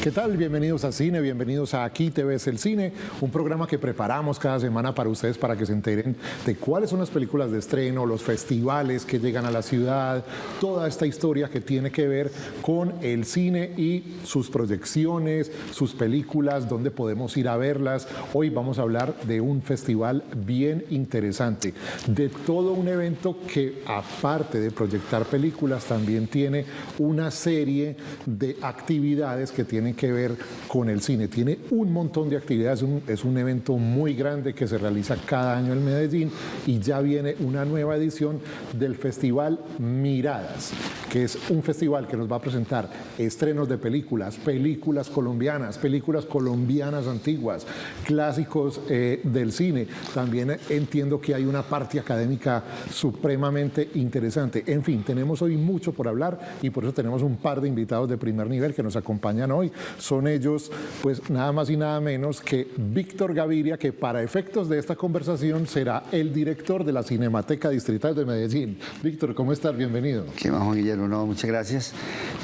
¿Qué tal? Bienvenidos a Cine, bienvenidos a Aquí te ves el cine, un programa que preparamos cada semana para ustedes para que se enteren de cuáles son las películas de estreno, los festivales que llegan a la ciudad, toda esta historia que tiene que ver con el cine y sus proyecciones, sus películas, dónde podemos ir a verlas. Hoy vamos a hablar de un festival bien interesante, de todo un evento que aparte de proyectar películas también tiene una serie de actividades que tienen que ver con el cine. Tiene un montón de actividades, es un evento muy grande que se realiza cada año en Medellín y ya viene una nueva edición del Festival Miradas, que es un festival que nos va a presentar estrenos de películas, películas colombianas antiguas, clásicos del cine. También entiendo que hay una parte académica supremamente interesante. En fin, tenemos hoy mucho por hablar y por eso tenemos un par de invitados de primer nivel que nos acompañan hoy. Son ellos, pues nada más y nada menos que Víctor Gaviria, que para efectos de esta conversación será el director de la Cinemateca Distrital de Medellín. Víctor, ¿cómo estás? Bienvenido. ¿Qué más, Juan Guillermo? No, muchas gracias.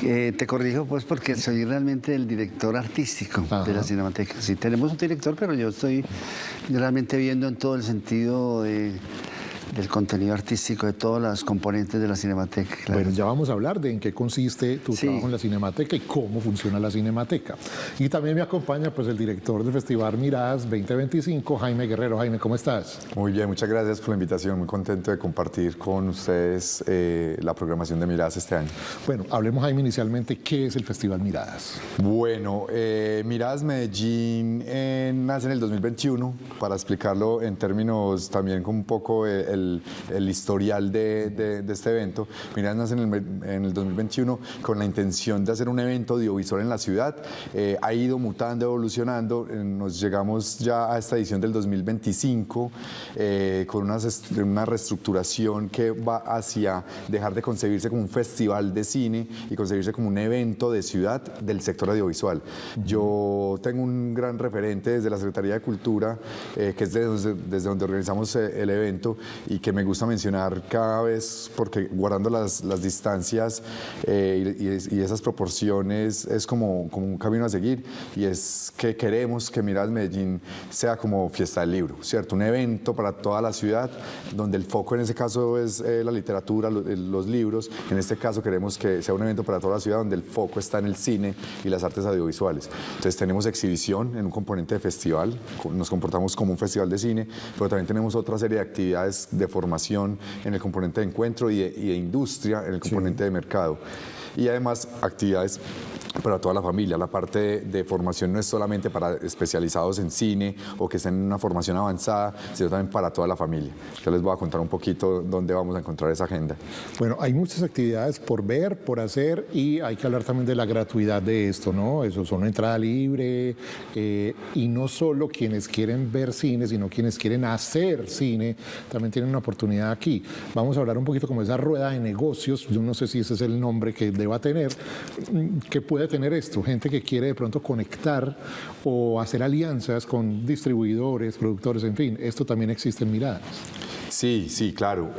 Te corrijo pues porque soy realmente el director artístico de la Cinemateca. Sí, tenemos un director, pero yo estoy realmente viendo en todo el sentido del contenido artístico de todas las componentes de la Cinemateca. Claro. Bueno, ya vamos a hablar de en qué consiste tu trabajo en la Cinemateca y cómo funciona la Cinemateca. Y también me acompaña pues el director del Festival Miradas 2025, Jaime Guerrero. Jaime, ¿cómo estás? Muy bien, muchas gracias por la invitación. Muy contento de compartir con ustedes la programación de Miradas este año. Bueno, hablemos, Jaime, inicialmente, ¿qué es el Festival Miradas? Bueno, Miradas Medellín nace en el 2021, para explicarlo en términos también con un poco el historial de este evento. Miradas nace en el 2021 con la intención de hacer un evento audiovisual en la ciudad. Ha ido mutando, evolucionando. Nos llegamos ya a esta edición del 2025 con una reestructuración que va hacia dejar de concebirse como un festival de cine y concebirse como un evento de ciudad del sector audiovisual. Yo tengo un gran referente desde la Secretaría de Cultura, que es desde donde organizamos el evento, y que me gusta mencionar cada vez porque guardando las distancias y esas proporciones es como un camino a seguir, y es que queremos que Miradas Medellín sea como fiesta del libro, ¿cierto? Un evento para toda la ciudad donde el foco en ese caso es la literatura, los libros. En este caso queremos que sea un evento para toda la ciudad donde el foco está en el cine y las artes audiovisuales. Entonces tenemos exhibición en un componente de festival, nos comportamos como un festival de cine, pero también tenemos otra serie de actividades de formación en el componente de encuentro y de industria en el componente de mercado. Y además actividades para toda la familia. La parte de formación no es solamente para especializados en cine o que estén en una formación avanzada, sino también para toda la familia. Yo les voy a contar un poquito dónde vamos a encontrar esa agenda. Bueno, hay muchas actividades por ver, por hacer, y hay que hablar también de la gratuidad de esto, ¿no? Eso son entrada libre, y no solo quienes quieren ver cine, sino quienes quieren hacer cine, también tienen una oportunidad aquí. Vamos a hablar un poquito como esa rueda de negocios, yo no sé si ese es el nombre que deba tener, que puede tener esto, gente que quiere de pronto conectar o hacer alianzas con distribuidores, productores, en fin, esto también existe en Miradas. Sí, claro.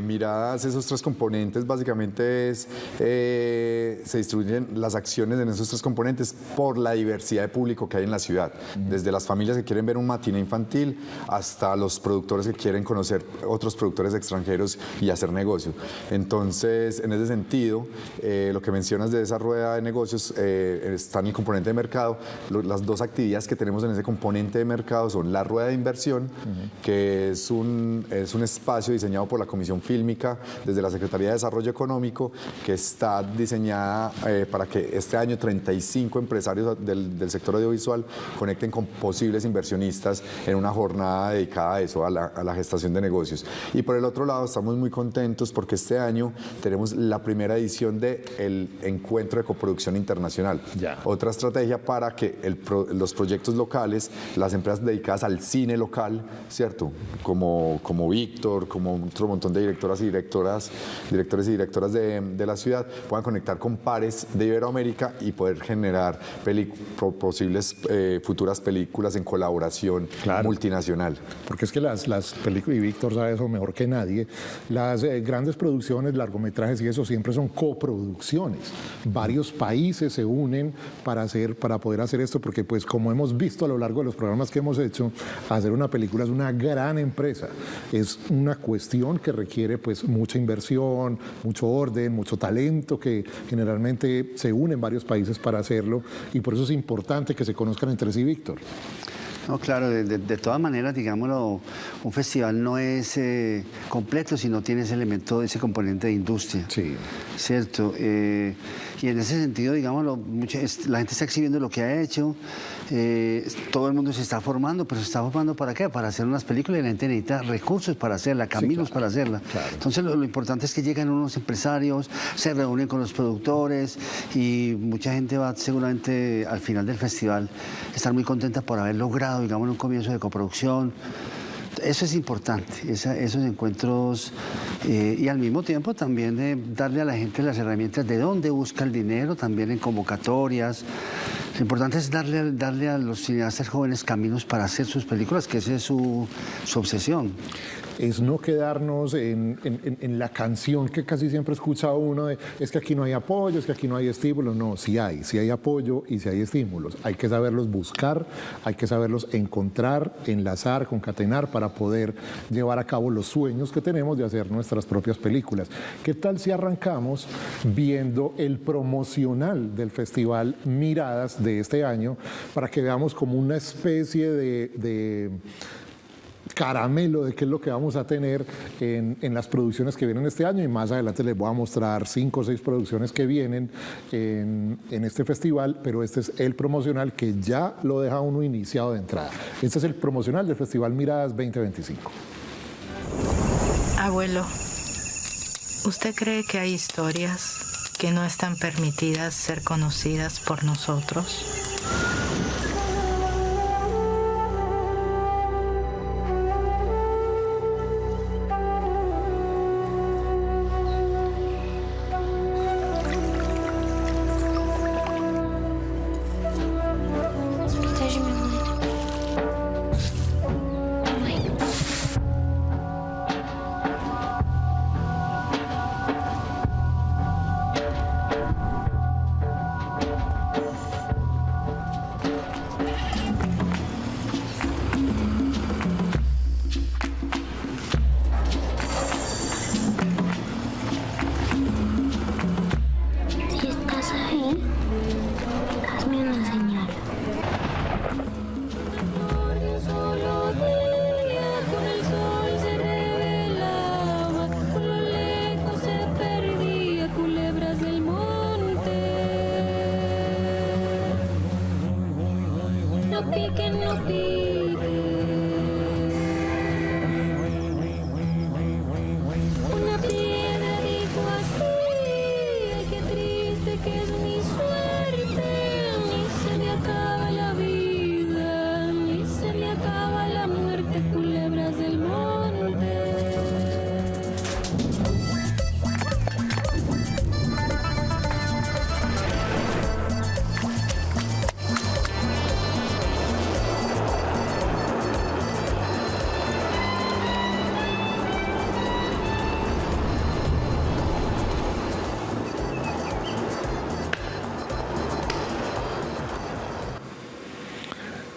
Miradas, esos tres componentes, básicamente se distribuyen las acciones en esos tres componentes por la diversidad de público que hay en la ciudad. Desde las familias que quieren ver un matiné infantil hasta los productores que quieren conocer otros productores extranjeros y hacer negocio. Entonces, en ese sentido, lo que mencionas de esa rueda de negocios está en el componente de mercado. Las dos actividades que tenemos en ese componente de mercado son la rueda de inversión, que es un espacio diseñado por la Comisión Fílmica desde la Secretaría de Desarrollo Económico, que está diseñada para que este año 35 empresarios del sector audiovisual conecten con posibles inversionistas en una jornada dedicada a eso, a la gestación de negocios. Y por el otro lado, estamos muy contentos porque este año tenemos la primera edición del Encuentro de Coproducción Internacional. Otra estrategia para que los proyectos locales, las empresas dedicadas al cine local, ¿cierto? Como Víctor, como otro montón de directores y directoras de la ciudad, puedan conectar con pares de Iberoamérica y poder generar posibles futuras películas en colaboración multinacional. Porque es que las películas, y Víctor sabe eso mejor que nadie, las grandes producciones, largometrajes y eso siempre son coproducciones. Varios países se unen para poder hacer esto, porque pues como hemos visto a lo largo de los programas que hemos hecho, hacer una película es una gran empresa. Es una cuestión que requiere pues mucha inversión, mucho orden, mucho talento, que generalmente se unen varios países para hacerlo, y por eso es importante que se conozcan entre sí, Víctor. No, claro, de todas maneras, digámoslo, un festival no es completo si no tiene ese elemento, ese componente de industria. Sí. ¿Cierto? Y en ese sentido, digámoslo, la gente está exhibiendo lo que ha hecho, todo el mundo se está formando, pero se está formando ¿para qué? Para hacer unas películas, y la gente necesita recursos para hacerla, caminos para hacerla. Claro. Entonces lo importante es que llegan unos empresarios, se reúnen con los productores, y mucha gente va seguramente al final del festival a estar muy contenta por haber logrado, digamos, un comienzo de coproducción. Eso es importante, esos encuentros, y al mismo tiempo también de darle a la gente las herramientas de dónde busca el dinero, también en convocatorias. Lo importante es darle a los cineastas jóvenes caminos para hacer sus películas, que esa es su obsesión. Es no quedarnos en la canción que casi siempre escucha uno de es que aquí no hay apoyo, es que aquí no hay estímulos. No, sí hay apoyo y sí hay estímulos. Hay que saberlos buscar, hay que saberlos encontrar, enlazar, concatenar para poder llevar a cabo los sueños que tenemos de hacer nuestras propias películas. ¿Qué tal si arrancamos viendo el promocional del Festival Miradas de este año, para que veamos como una especie de caramelo de qué es lo que vamos a tener en las producciones que vienen este año? Y más adelante les voy a mostrar 5 o 6 producciones que vienen en este festival, pero este es el promocional que ya lo deja uno iniciado de entrada. Este es el promocional del Festival Miradas 2025. Abuelo, ¿usted cree que hay historias que no están permitidas ser conocidas por nosotros?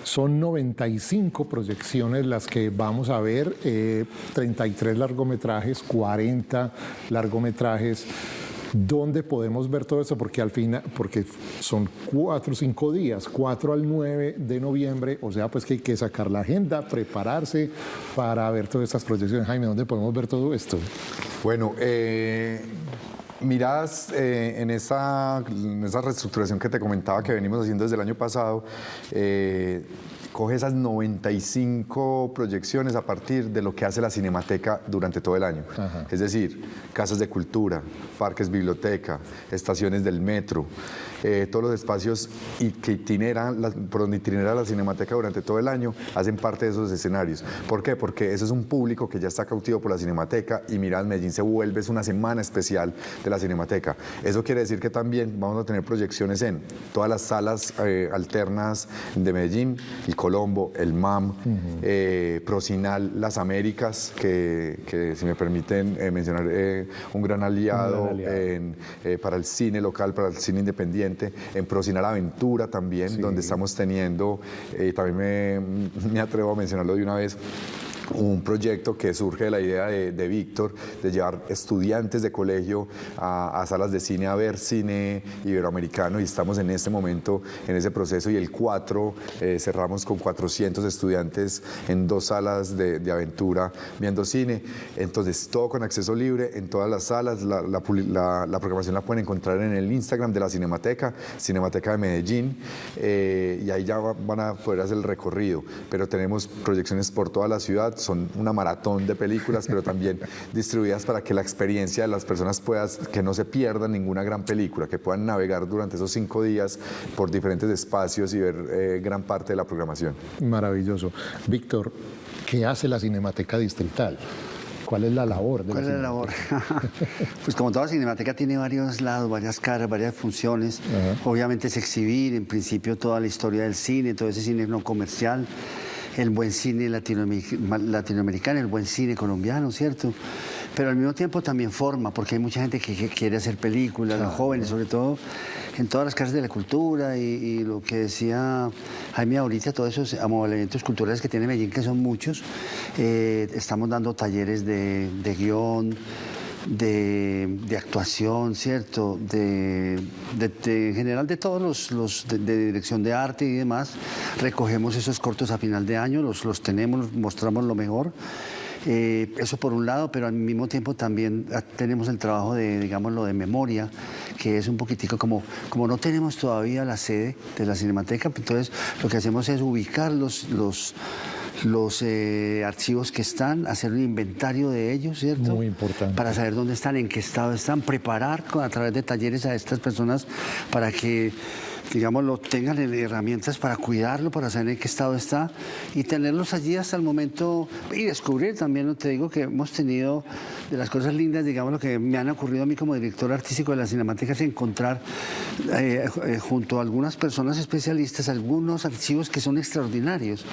Son 95 proyecciones las que vamos a ver, 33 largometrajes, 40 largometrajes. ¿Dónde podemos ver todo eso? Porque al final, porque son 4 o 5 días, 4 al 9 de noviembre, o sea, pues que hay que sacar la agenda, prepararse para ver todas estas proyecciones. Jaime, ¿dónde podemos ver todo esto? Bueno, Miradas, en esa reestructuración que te comentaba que venimos haciendo desde el año pasado, coge esas 95 proyecciones a partir de lo que hace la Cinemateca durante todo el año. Ajá. Es decir, casas de cultura, parques, biblioteca, estaciones del metro, todos los espacios que por donde itinera la Cinemateca durante todo el año hacen parte de esos escenarios. ¿Por qué? Porque eso es un público que ya está cautivo por la Cinemateca y Mirada Medellín se vuelve, es una semana especial de la Cinemateca. Eso quiere decir que también vamos a tener proyecciones en todas las salas alternas de Medellín, el Colombo, el MAM, Procinal, Las Américas, que si me permiten mencionar un gran aliado, para el cine local, para el cine independiente, en Procinal Aventura también, donde estamos teniendo, también me atrevo a mencionarlo de una vez, un proyecto que surge de la idea de Víctor, de llevar estudiantes de colegio a salas de cine a ver cine iberoamericano, y estamos en este momento en ese proceso, y el 4 cerramos con 400 estudiantes en 2 salas de aventura viendo cine. Entonces todo con acceso libre en todas las salas. La programación la pueden encontrar en el Instagram de la Cinemateca, Cinemateca de Medellín, y ahí ya van a poder hacer el recorrido, pero tenemos proyecciones por toda la ciudad. Son una maratón de películas, pero también distribuidas para que la experiencia de las personas que no se pierdan ninguna gran película, que puedan navegar durante esos 5 días por diferentes espacios y ver gran parte de la programación. Maravilloso. Víctor, ¿qué hace la Cinemateca Distrital? ¿Cuál es la labor de la Cinemateca? ¿Cuál es la labor? Pues como toda Cinemateca tiene varios lados, varias caras, varias funciones. Obviamente es exhibir, en principio, toda la historia del cine, todo ese cine no comercial, el buen cine latinoamericano, el buen cine colombiano, ¿cierto? Pero al mismo tiempo también forma, porque hay mucha gente que quiere hacer películas, los jóvenes, sobre todo en todas las casas de la cultura, y lo que decía Jaime ahorita, todos esos movimientos culturales que tiene Medellín, que son muchos. Estamos dando talleres de guión, de actuación, ¿cierto? En general de todos los de dirección de arte y demás. Recogemos esos cortos a final de año, los tenemos, mostramos lo mejor. Eso por un lado, pero al mismo tiempo también tenemos el trabajo digámoslo, de memoria, que es un poquitico como no tenemos todavía la sede de la Cinemateca, entonces lo que hacemos es ubicar los archivos que están, hacer un inventario de ellos, ¿cierto? Muy importante. Para saber dónde están, en qué estado están, preparar a través de talleres a estas personas para que, digámoslo, tengan herramientas para cuidarlo, para saber en qué estado está, y tenerlos allí hasta el momento, y descubrir también, te digo que hemos tenido de las cosas lindas, digamos, lo que me han ocurrido a mí como director artístico de la Cinemateca, es encontrar junto a algunas personas especialistas algunos archivos que son extraordinarios.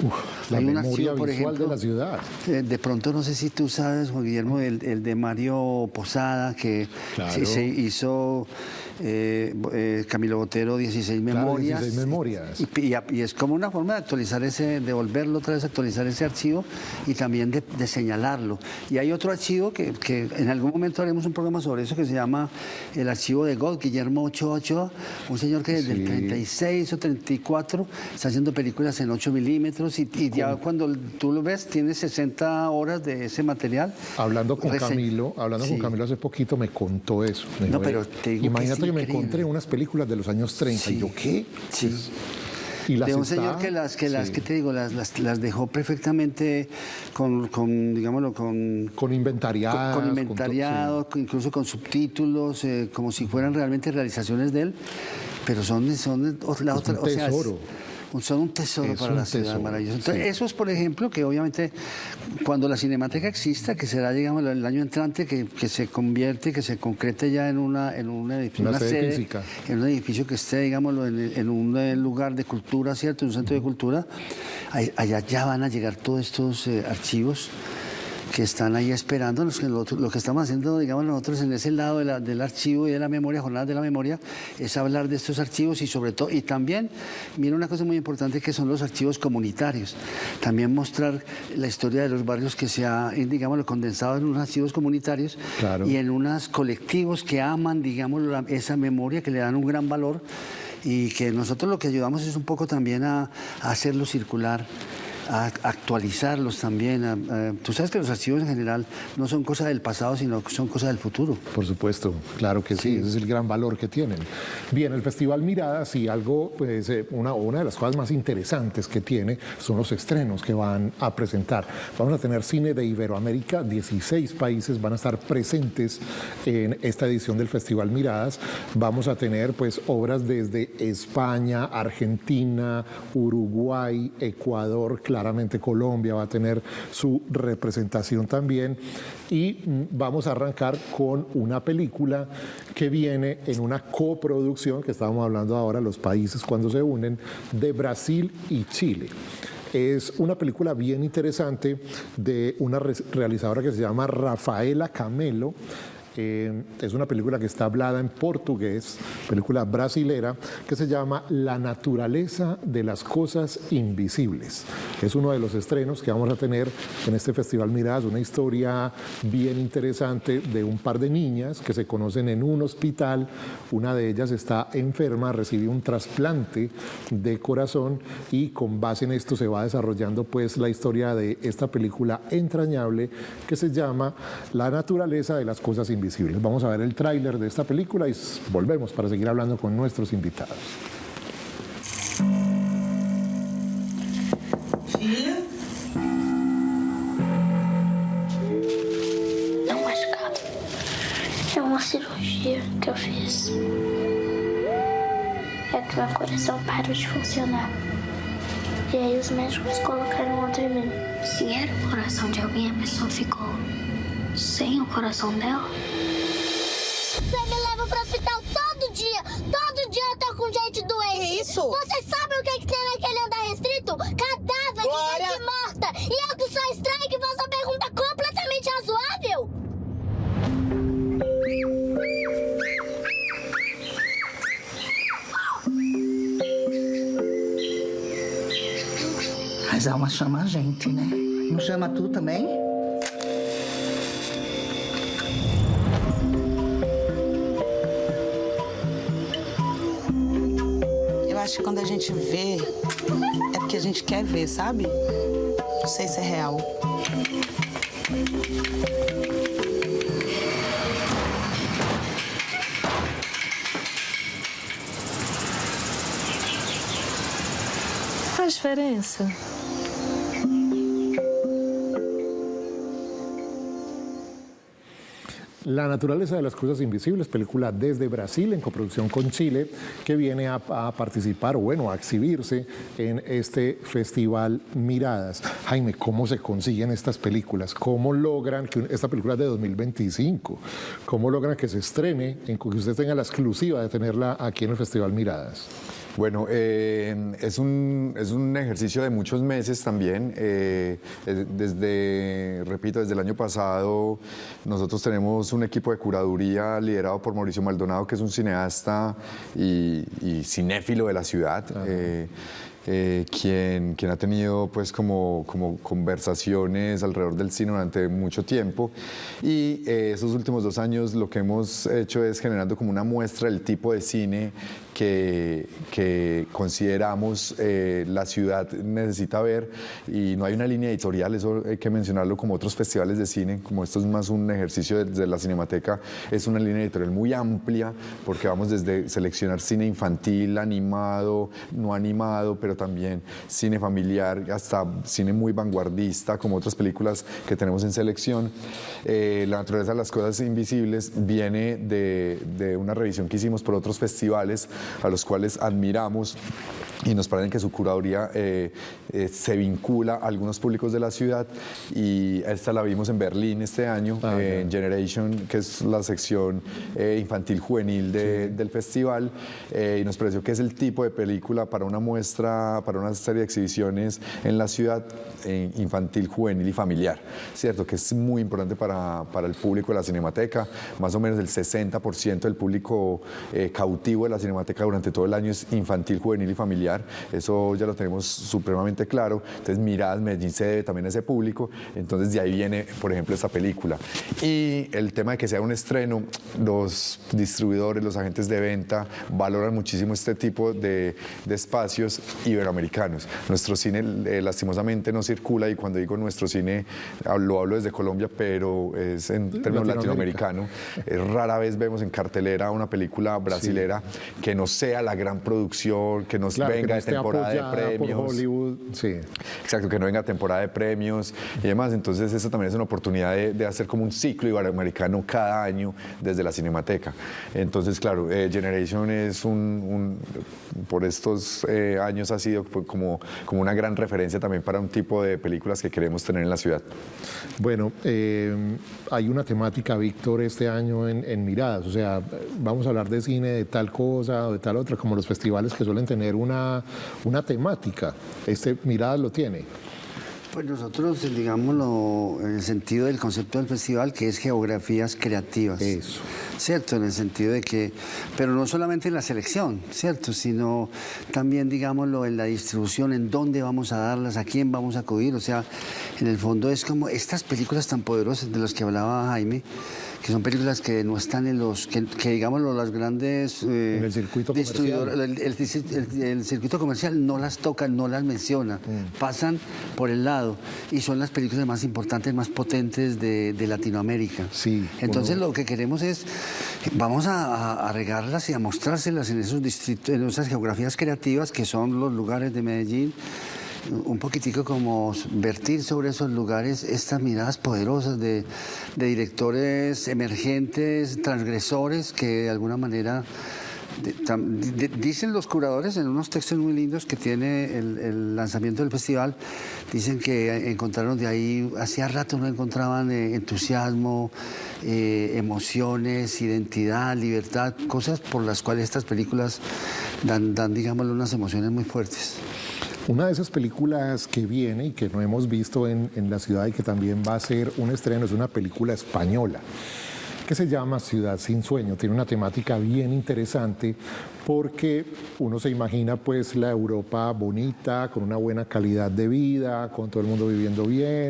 La memoria visual, por ejemplo, de la ciudad. De pronto, no sé si tú sabes, Juan Guillermo, el de Mario Posada, que se hizo Camilo Botero, 16 memorias. 16 memorias. Y es como una forma de actualizar de volverlo otra vez a actualizar ese archivo, y también de señalarlo. Y hay otro archivo que en algún momento haremos un programa sobre eso, que se llama el archivo de God, Guillermo Ochoa, un señor que desde el 36 o 34 está haciendo películas en 8 milímetros, y ya cuando tú lo ves tiene 60 horas de ese material. Hablando con Camilo hace poquito me contó eso. No, pero te digo, imagínate que me encontré unas películas de los años 30 y yo, ¿qué? Sí. Y de un señor que las las dejó perfectamente digámoslo, con inventariado, incluso con subtítulos, como si fueran realmente realizaciones de él, pero son un tesoro. Son un tesoro para la ciudad, maravilloso. Entonces, eso es, por ejemplo, que obviamente cuando la Cinemateca exista, que será, digamos, el año entrante, que se convierte, que se concrete ya en un edificio, una sede física, en un edificio que esté, digámoslo, en un lugar de cultura, ¿cierto? En un centro de cultura, allá ya van a llegar todos estos archivos que están ahí esperando. Lo que estamos haciendo, digamos, nosotros en ese lado del archivo y de la memoria, jornadas de la memoria, es hablar de estos archivos, y sobre todo, y también, mira, una cosa muy importante, que son los archivos comunitarios. También mostrar la historia de los barrios que se ha, digamos, condensado en unos archivos comunitarios, y en unos colectivos que aman, digamos, esa memoria, que le dan un gran valor, y que nosotros lo que ayudamos es un poco también a hacerlo circular a actualizarlos también. Tú sabes que los archivos en general no son cosas del pasado, sino que son cosas del futuro. Por supuesto, claro que sí, ese es el gran valor que tienen. Bien, el Festival Miradas, y algo, pues, una de las cosas más interesantes que tiene son los estrenos que van a presentar. Vamos a tener cine de Iberoamérica, 16 países van a estar presentes en esta edición del Festival Miradas. Vamos a tener, pues, obras desde España, Argentina, Uruguay, Ecuador, claramente Colombia va a tener su representación también, y vamos a arrancar con una película que viene en una coproducción, que estábamos hablando ahora, los países cuando se unen, de Brasil y Chile. Es una película bien interesante de una realizadora que se llama Rafaela Camelo. Es una película que está hablada en portugués, película brasilera, que se llama La naturaleza de las cosas invisibles. Es uno de los estrenos que vamos a tener en este Festival Miradas, una historia bien interesante de un par de niñas que se conocen en un hospital. Una de ellas está enferma, recibió un trasplante de corazón, y con base en esto se va desarrollando, pues, la historia de esta película entrañable que se llama La naturaleza de las cosas invisibles. Vamos a ver el tráiler de esta película y volvemos para seguir hablando con nuestros invitados. Filha? É um machucado. É uma cirurgia que eu fiz. É que meu coração parou de funcionar. E aí os médicos colocaram outro em mim. Se era o coração de alguém, a pessoa ficou sem o coração dela. Você me leva pro hospital todo dia. Todo dia eu tô com gente doente. Que isso? Vocês sabem o que tem naquele andar restrito? Cadáver de gente morta. E eu que sou estranha que faço a pergunta completamente razoável. Mas a alma chama a gente, né? Não chama tu também? Eu acho que quando a gente vê, é porque a gente quer ver, sabe? Não sei se é real. Faz diferença. La naturaleza de las cosas invisibles, película desde Brasil en coproducción con Chile, que viene a participar, o bueno, a exhibirse en este Festival Miradas. Jaime, ¿cómo se consiguen estas películas? ¿Cómo logran que esta película es de 2025? ¿Cómo logran que se estrene, que usted tenga la exclusiva de tenerla aquí en el Festival Miradas? Bueno, es un ejercicio de muchos meses también. Repito, desde el año pasado nosotros tenemos un equipo de curaduría liderado por Mauricio Maldonado, que es un cineasta y cinéfilo de la ciudad. Quien ha tenido, pues, como conversaciones alrededor del cine durante mucho tiempo, y esos últimos 2 años lo que hemos hecho es generando como una muestra del tipo de cine que consideramos la ciudad necesita ver, y no hay una línea editorial, eso hay que mencionarlo, como otros festivales de cine, como esto es más un ejercicio de la Cinemateca, es una línea editorial muy amplia, porque vamos desde seleccionar cine infantil, animado, no animado, pero también cine familiar, hasta cine muy vanguardista, como otras películas que tenemos en selección. La naturaleza de las cosas invisibles viene de una revisión que hicimos por otros festivales a los cuales admiramos, y nos parece que su curaduría se vincula a algunos públicos de la ciudad, y esta la vimos en Berlín este año, en Generation, que es la sección infantil juvenil del festival, y nos pareció que es el tipo de película para una muestra, para una serie de exhibiciones en la ciudad, infantil, juvenil y familiar, ¿cierto? Que es muy importante para el público de la Cinemateca. Más o menos el 60% del público cautivo de la Cinemateca Cinemateca durante todo el año es infantil, juvenil y familiar, eso ya lo tenemos supremamente claro, entonces Miradas Medellín se debe también a ese público, entonces de ahí viene, por ejemplo, esta película. Y el tema de que sea un estreno, los distribuidores, los agentes de venta valoran muchísimo este tipo de espacios iberoamericanos. Nuestro cine lastimosamente no circula, y cuando digo nuestro cine lo hablo desde Colombia, pero es en términos latinoamericanos. Rara vez vemos en cartelera una película brasilera que no sea la gran producción, que nos venga de temporada de premios. Por Hollywood, sí. Exacto, que no venga temporada de premios y demás. Entonces, eso también es una oportunidad de hacer como un ciclo iberoamericano cada año desde la Cinemateca. Entonces, claro, Generation es por estos años ha sido como una gran referencia también para un tipo de películas que queremos tener en la ciudad. Bueno, hay una temática, Víctor, este año en Miradas, o sea, vamos a hablar de cine de tal cosa o de tal otra, como los festivales que suelen tener una temática. Miradas lo tiene. Pues nosotros, digámoslo, en el sentido del concepto del festival, que es geografías creativas. Eso. ¿Cierto? En el sentido de que, pero no solamente en la selección, ¿cierto? Sino también, digámoslo, en la distribución, en dónde vamos a darlas, a quién vamos a acudir. O sea, en el fondo es como estas películas tan poderosas de las que hablaba Jaime, que son películas que no están en los, que digamos, los grandes en el circuito comercial. El circuito comercial no las toca, no las menciona, pasan por el lado, y son las películas más importantes, más potentes de Latinoamérica. Sí, entonces lo que queremos es, vamos a regarlas y a mostrárselas en esos distritos, en esas geografías creativas que son los lugares de Medellín, un poquitico como vertir sobre esos lugares estas miradas poderosas de directores emergentes, transgresores, que de alguna manera dicen los curadores en unos textos muy lindos que tiene el lanzamiento del festival, dicen que encontraron de ahí, hacía rato no encontraban entusiasmo, emociones, identidad, libertad, cosas por las cuales estas películas dan digámoslo, unas emociones muy fuertes. Una de esas películas que viene y que no hemos visto en la ciudad y que también va a ser un estreno es una película española que se llama Ciudad sin Sueño. Tiene una temática bien interesante porque uno se imagina pues la Europa bonita, con una buena calidad de vida, con todo el mundo viviendo bien,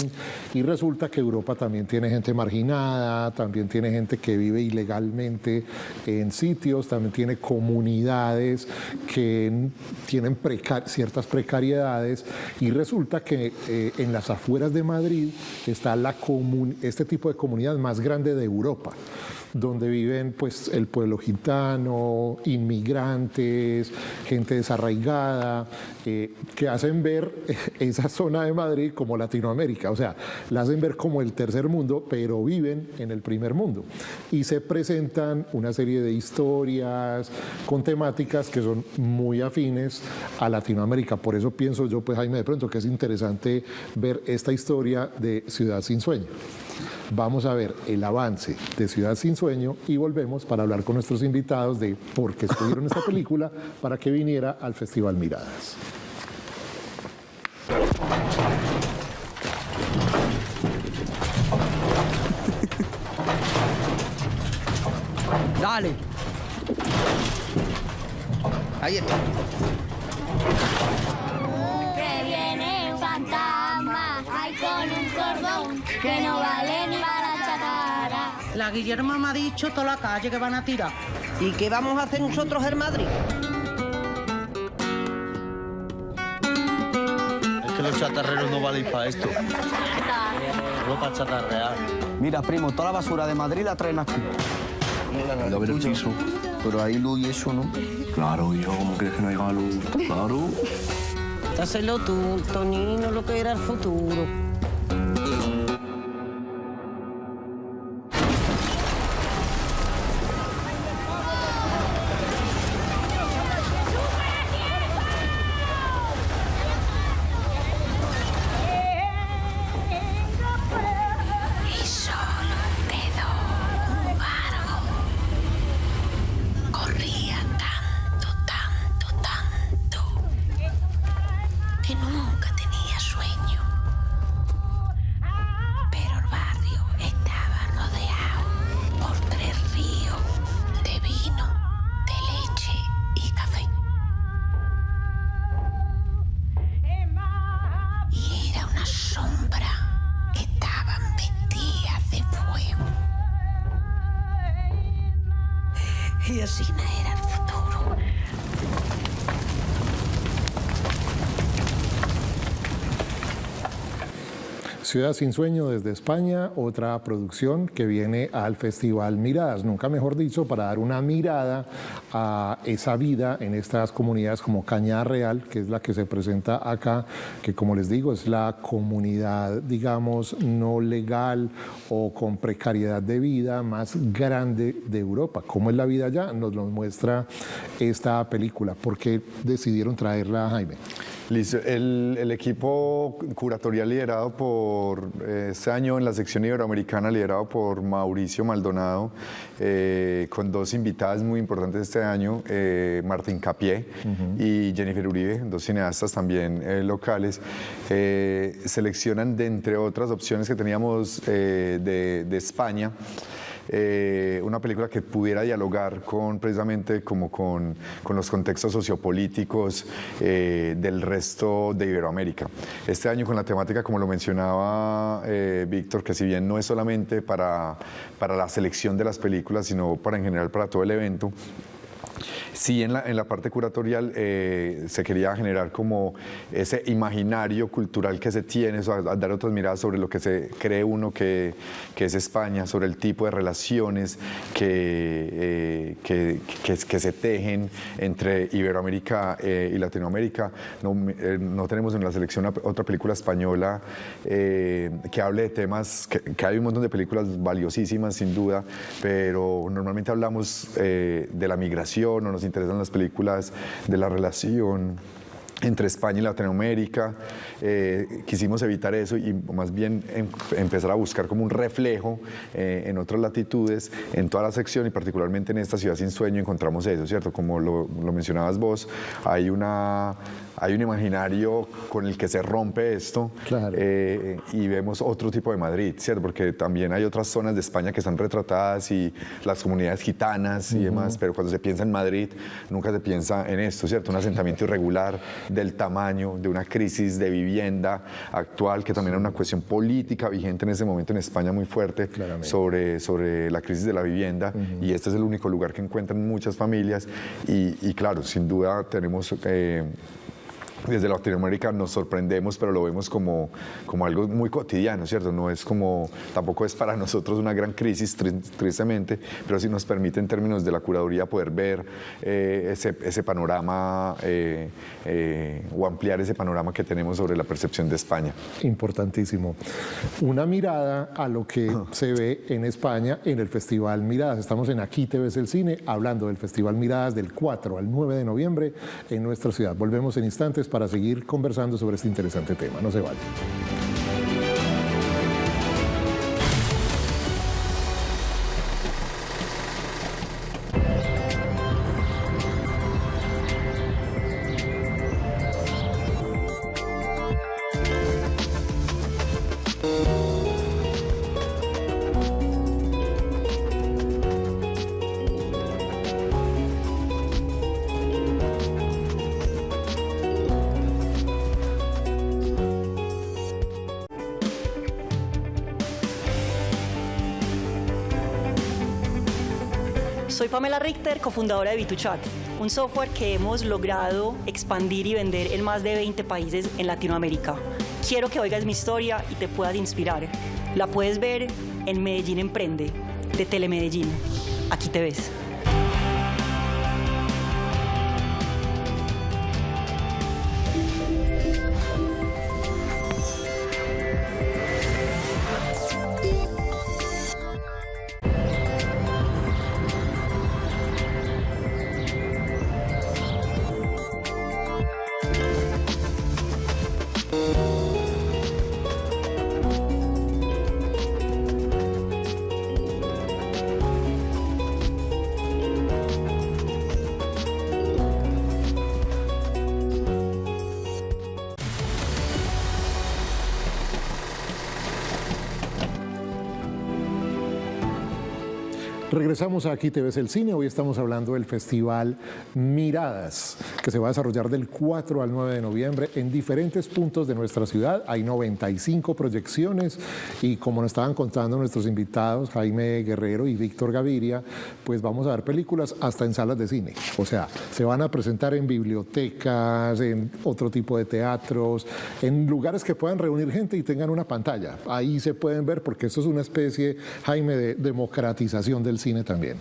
y resulta que Europa también tiene gente marginada, también tiene gente que vive ilegalmente en sitios, también tiene comunidades que tienen ciertas precariedades, y resulta que en las afueras de Madrid está este tipo de comunidad más grande de Europa, donde viven pues el pueblo gitano, inmigrantes, gente desarraigada, que hacen ver esa zona de Madrid como Latinoamérica, o sea, la hacen ver como el tercer mundo, pero viven en el primer mundo. Y se presentan una serie de historias con temáticas que son muy afines a Latinoamérica. Por eso pienso yo, pues Jaime, de pronto que es interesante ver esta historia de Ciudad sin Sueño. Vamos a ver el avance de Ciudad sin Sueño y volvemos para hablar con nuestros invitados de por qué escogieron esta película para que viniera al Festival Miradas. Dale. Ahí está. Que viene un fantasma, ay, con un cordón, que no vale ni para la chatarra. La Guillermo me ha dicho toda la calle que van a tirar. ¿Y qué vamos a hacer nosotros en Madrid? Es que los chatarreros no valen para esto. No para chatarrear. Mira, primo, toda la basura de Madrid la traen aquí. A ver el piso. Pero hay luz y eso, ¿no? Claro, hijo, ¿cómo crees que no haya luz? Claro. Dáselo tú, Tonino, lo que era el futuro. cine era el futuro. Ciudad sin sueño desde España, otra producción que viene al Festival Miradas, nunca mejor dicho, para dar una mirada a esa vida en estas comunidades como Cañada Real, que es la que se presenta acá, que como les digo es la comunidad, digamos, no legal o con precariedad de vida más grande de Europa. ¿Cómo es la vida allá? Nos lo muestra esta película. ¿Por qué decidieron traerla, Jaime? Listo. El equipo curatorial liderado por este año en la sección iberoamericana, liderado por Mauricio Maldonado, con dos invitadas muy importantes este año, Martín Capié y Jennifer Uribe, dos cineastas también locales, seleccionan de entre otras opciones que teníamos de España, una película que pudiera dialogar precisamente como con los contextos sociopolíticos del resto de Iberoamérica. Este año con la temática, como lo mencionaba Víctor, que si bien no es solamente para la selección de las películas, sino en general para todo el evento, sí, en la parte curatorial se quería generar como ese imaginario cultural que se tiene, dar otras miradas sobre lo que se cree uno que es España, sobre el tipo de relaciones que se tejen entre Iberoamérica y Latinoamérica. No tenemos en la selección otra película española que hable de temas, que hay un montón de películas valiosísimas sin duda, pero normalmente hablamos de la migración, o nos interesan las películas de la relación entre España y Latinoamérica. Quisimos evitar eso y más bien empezar a buscar como un reflejo en otras latitudes, en toda la sección y particularmente en esta Ciudad sin sueño encontramos eso, ¿cierto? Como lo mencionabas vos, hay un imaginario con el que se rompe esto, claro. Y vemos otro tipo de Madrid, ¿cierto? Porque también hay otras zonas de España que están retratadas y las comunidades gitanas y demás, pero cuando se piensa en Madrid nunca se piensa en esto, ¿cierto? Un asentamiento irregular del tamaño de una crisis de vivienda actual, que también era una cuestión política vigente en ese momento en España muy fuerte sobre la crisis de la vivienda, y este es el único lugar que encuentran muchas familias y claro, sin duda tenemos... Desde Latinoamérica nos sorprendemos, pero lo vemos como algo muy cotidiano, ¿cierto? No es tampoco es para nosotros una gran crisis, tristemente, pero sí nos permite en términos de la curaduría poder ver ese panorama o ampliar ese panorama que tenemos sobre la percepción de España. Importantísimo. Una mirada a lo que se ve en España en el Festival Miradas. Estamos en Aquí te ves el cine, hablando del Festival Miradas del 4 al 9 de noviembre en nuestra ciudad. Volvemos en instantes para seguir conversando sobre este interesante tema. No se vayan. Soy Pamela Richter, cofundadora de B2Chat, un software que hemos logrado expandir y vender en más de 20 países en Latinoamérica. Quiero que oigas mi historia y te puedas inspirar. La puedes ver en Medellín Emprende, de Telemedellín. Aquí te ves. Regresamos a Aquí te ves el cine. Hoy estamos hablando del festival Miradas, que se va a desarrollar del 4 al 9 de noviembre en diferentes puntos de nuestra ciudad. Hay 95 proyecciones y como nos estaban contando nuestros invitados, Jaime Guerrero y Víctor Gaviria, pues vamos a ver películas hasta en salas de cine. O sea, se van a presentar en bibliotecas, en otro tipo de teatros, en lugares que puedan reunir gente y tengan una pantalla. Ahí se pueden ver porque esto es una especie, Jaime, de democratización del cine también.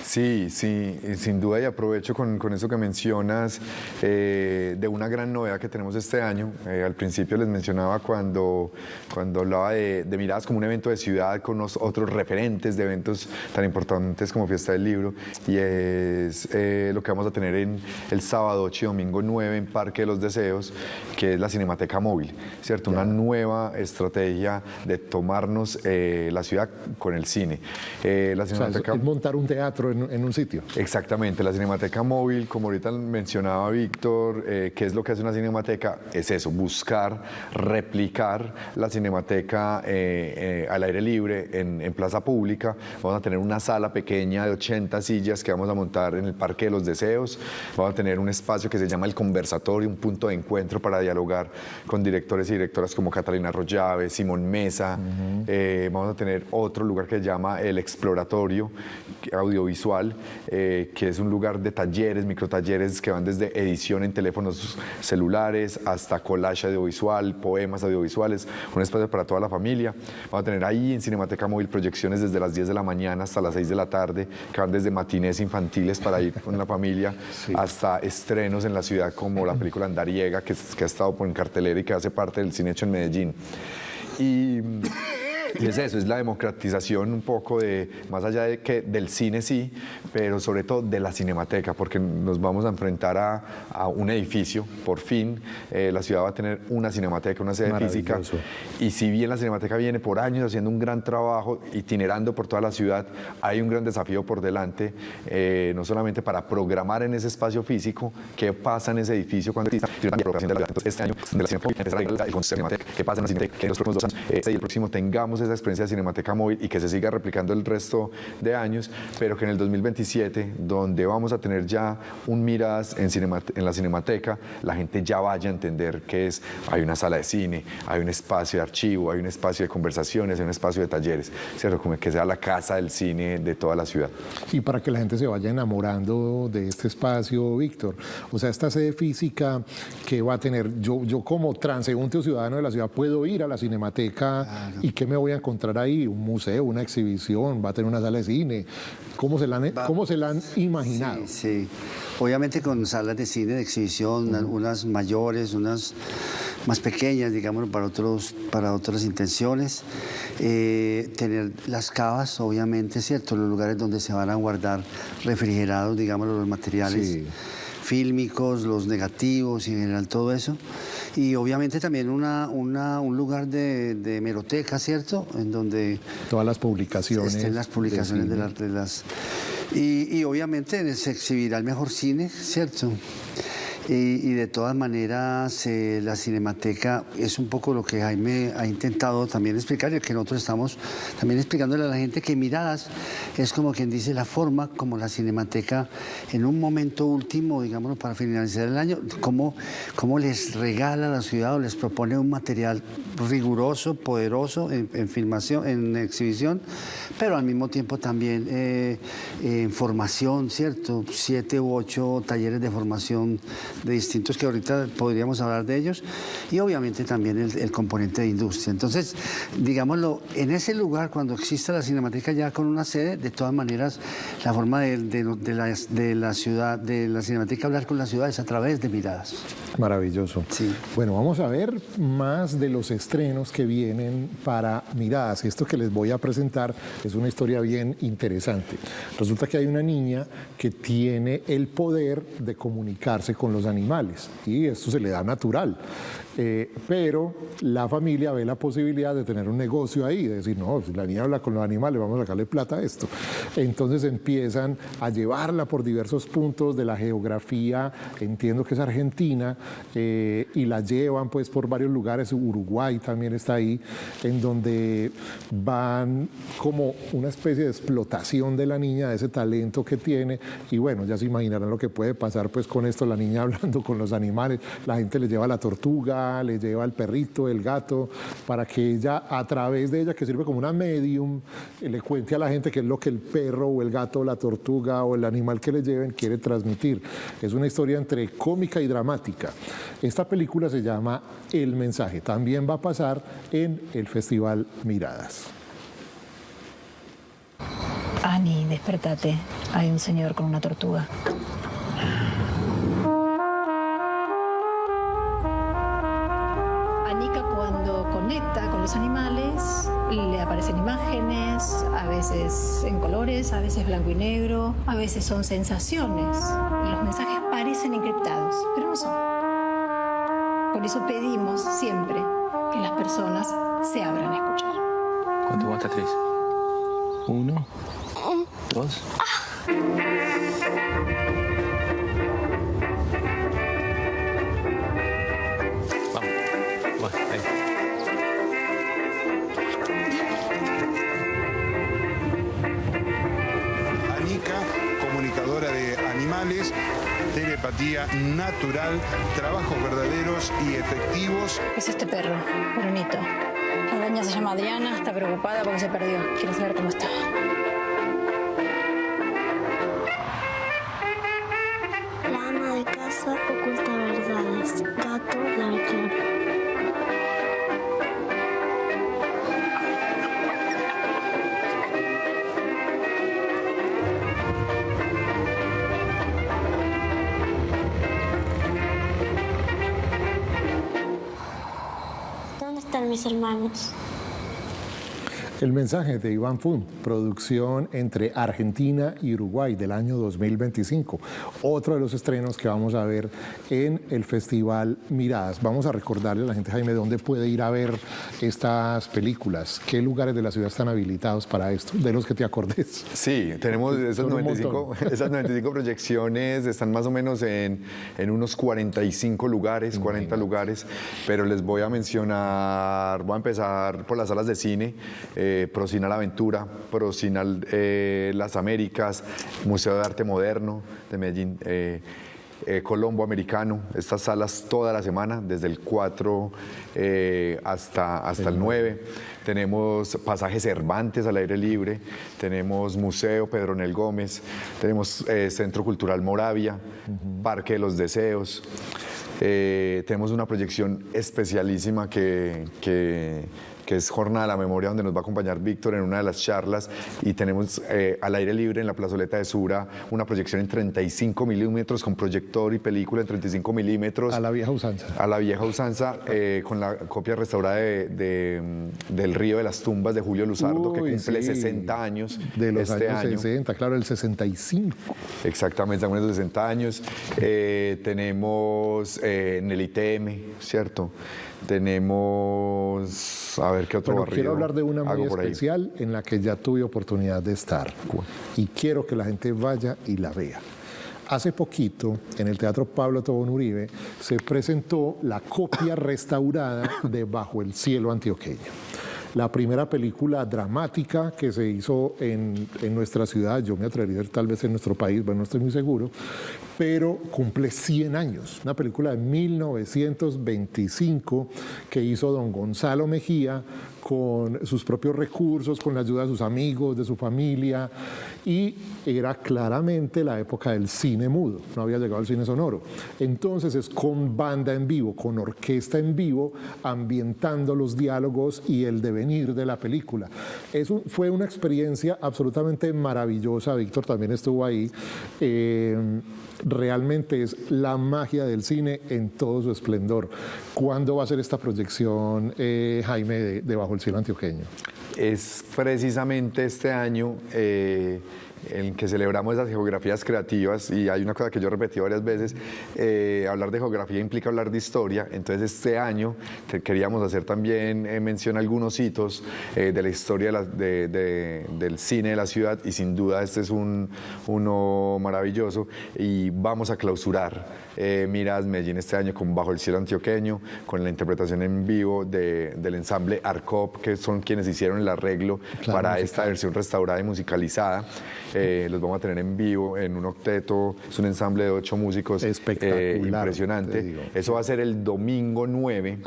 Sí, sí, sin duda, y aprovecho con eso que mencionas de una gran novedad que tenemos este año. Al principio les mencionaba cuando hablaba de Miradas como un evento de ciudad con otros referentes de eventos tan importantes como Fiesta del Libro, y es lo que vamos a tener el sábado 8 y domingo 9 en Parque de los Deseos, que es la Cinemateca Móvil, ¿cierto? Una nueva estrategia de tomarnos la ciudad con el cine. La Cinemateca... O sea, es montar un teatro en un sitio. Exactamente, la Cinemateca Móvil, como ahorita mencionaba Víctor, ¿qué es lo que hace una cinemateca? Es eso, buscar, replicar la cinemateca al aire libre, en plaza pública. Vamos a tener una sala pequeña de 80 sillas que vamos a montar en el Parque de los Deseos. Vamos a tener un espacio que se llama El Conversatorio, un punto de encuentro para dialogar con directores y directoras como Catalina Rollave, Simón Mesa. Vamos a tener otro lugar que se llama El Exploratorio Audiovisual, que es un lugar de talleres, microtalleres que van desde edición en teléfonos celulares hasta collage audiovisual, poemas audiovisuales, un espacio para toda la familia. Vamos a tener ahí en Cinemateca Móvil proyecciones desde las 10 de la mañana hasta las 6 de la tarde, que van desde matinés infantiles para ir con la familia, hasta estrenos en la ciudad como la película Andariega, que ha estado en cartelera y que hace parte del cine hecho en Medellín. Y es eso, es la democratización un poco de, más allá de que del cine sí, pero sobre todo de la cinemateca, porque nos vamos a enfrentar a un edificio, por fin, la ciudad va a tener una cinemateca, una sede física, y si bien la cinemateca viene por años haciendo un gran trabajo, itinerando por toda la ciudad, hay un gran desafío por delante, no solamente para programar en ese espacio físico, qué pasa en ese edificio cuando exista, sino también la programación de la ciudad. Entonces, este año de la cinemateca, el concepto de cinemateca, qué pasa en la cinemateca, que en los próximos 2 años y el próximo tengamos esa experiencia de Cinemateca Móvil y que se siga replicando el resto de años, pero que en el 2027, donde vamos a tener ya un Miradas en la Cinemateca, la gente ya vaya a entender que hay una sala de cine, hay un espacio de archivo, hay un espacio de conversaciones, hay un espacio de talleres, ¿cierto? Como que sea la casa del cine de toda la ciudad. Y para que la gente se vaya enamorando de este espacio, Víctor, o sea, esta sede física que va a tener, yo como transeúnte o ciudadano de la ciudad puedo ir a la Cinemateca y ¿qué me voy a encontrar ahí? Un museo, una exhibición, va a tener una sala de cine. ¿Cómo se la han imaginado? Sí. Obviamente con salas de cine, de exhibición, unas mayores, unas más pequeñas, digamos, para otras intenciones. Tener las cavas, obviamente, ¿cierto? Los lugares donde se van a guardar refrigerados, digamos, los materiales fílmicos, los negativos y en general todo eso. Y obviamente también un lugar de hemeroteca, ¿cierto? En donde todas las publicaciones. Estén las publicaciones de las... Y obviamente se exhibirá el mejor cine, ¿cierto? Y de todas maneras la Cinemateca es un poco lo que Jaime ha intentado también explicar, y que nosotros estamos también explicándole a la gente que Miradas es como quien dice la forma como la Cinemateca en un momento último, digamos, para finalizar el año, cómo les regala a la ciudad o les propone un material riguroso, poderoso en filmación, en exhibición, pero al mismo tiempo también en formación, ¿cierto? 7 u 8 talleres de formación de distintos que ahorita podríamos hablar de ellos, y obviamente también el componente de industria. Entonces, digámoslo, en ese lugar, cuando exista la Cinemateca ya con una sede, de todas maneras, la forma de la ciudad, de la Cinemateca hablar con la ciudad es a través de Miradas. Maravilloso. Sí. Bueno, vamos a ver más de los estrenos que vienen para Miradas. Esto que les voy a presentar es una historia bien interesante. Resulta que hay una niña que tiene el poder de comunicarse con los los animales, y esto se le da natural. Pero la familia ve la posibilidad de tener un negocio ahí, de decir, no, si la niña habla con los animales, vamos a sacarle plata a esto. Entonces empiezan a llevarla por diversos puntos de la geografía, entiendo que es Argentina, y la llevan pues por varios lugares, Uruguay también está ahí, en donde van como una especie de explotación de la niña, de ese talento que tiene, y bueno, ya se imaginarán lo que puede pasar pues con esto, la niña hablando con los animales, la gente le lleva la tortuga, le lleva el perrito, el gato, para que ella, a través de ella, que sirve como una medium, le cuente a la gente qué es lo que el perro o el gato o la tortuga o el animal que le lleven quiere transmitir. Es una historia entre cómica y dramática. Esta película se llama El Mensaje. También va a pasar en el Festival Miradas. Ani, despertate. Hay un señor con una tortuga. Anika, cuando conecta con los animales, le aparecen imágenes, a veces en colores, a veces blanco y negro, a veces son sensaciones. Los mensajes parecen encriptados, pero no son. Por eso pedimos siempre que las personas se abran a escuchar. ¿Cuánto va hasta 3? 1, 2. Vamos, ahí. Anika, comunicadora de animales, telepatía natural, trabajos verdaderos y efectivos. Es este perro, Brunito. La dueña se llama Adriana, está preocupada porque se perdió. Quiere saber cómo está. La ama de casa oculta verdades. Gato la declara. ¿Dónde están mis hermanos? El Mensaje de Iván Fund, producción entre Argentina y Uruguay del año 2025. Otro de los estrenos que vamos a ver en el Festival Miradas. Vamos a recordarle a la gente, Jaime, dónde puede ir a ver estas películas. ¿Qué lugares de la ciudad están habilitados para esto? De los que te acordes. Sí, tenemos esas 95 proyecciones, están más o menos en unos 45 lugares, 40 lugares, pero les voy a mencionar, voy a empezar por las salas de cine. Procinal Aventura, Procinal Las Américas, Museo de Arte Moderno de Medellín, Colombo Americano, estas salas toda la semana, desde el 4 hasta el 9. Tenemos Pasaje Cervantes al aire libre, tenemos Museo Pedronel Gómez, tenemos Centro Cultural Moravia, Parque de los Deseos. Tenemos una proyección especialísima que es Jornada de la Memoria, donde nos va a acompañar Víctor en una de las charlas, y tenemos al aire libre en la plazoleta de Sura una proyección en 35 milímetros con proyector y película en 35 milímetros. A la vieja usanza. A la vieja usanza, con la copia restaurada del Río de las Tumbas de Julio Luzardo, que cumple 60 años de los este años año. 60, claro, el 65. Exactamente, estamos en los 60 años. Tenemos en el ITM, ¿cierto? Tenemos, a ver qué otro barrio. Quiero hablar de una muy especial en la que ya tuve oportunidad de estar. Y quiero que la gente vaya y la vea. Hace poquito, en el Teatro Pablo Tobón Uribe, se presentó la copia restaurada de Bajo el Cielo Antioqueño. La primera película dramática que se hizo en nuestra ciudad, yo me atrevería a decir tal vez en nuestro país, bueno, no estoy muy seguro, pero cumple 100 años. Una película de 1925 que hizo don Gonzalo Mejía con sus propios recursos, con la ayuda de sus amigos, de su familia, y era claramente la época del cine mudo, no había llegado al cine sonoro. Entonces es con banda en vivo, con orquesta en vivo, ambientando los diálogos y el devenir de la película. Fue una experiencia absolutamente maravillosa, Víctor también estuvo ahí. Realmente es la magia del cine en todo su esplendor. ¿Cuándo va a ser esta proyección, Jaime, de Bajo el Cielo Antioqueño? Es precisamente este año, en que celebramos esas geografías creativas, y hay una cosa que yo repetí varias veces, hablar de geografía implica hablar de historia. Entonces este año queríamos hacer también mención a algunos hitos de la historia del cine de la ciudad, y sin duda este es uno maravilloso, y vamos a clausurar Miradas Medellín este año con Bajo el cielo antioqueño, con la interpretación en vivo del ensamble Arcop, que son quienes hicieron el arreglo para esta versión restaurada y musicalizada. Los vamos a tener en vivo en un octeto, es un ensamble de 8 músicos impresionante. Eso va a ser el domingo 9.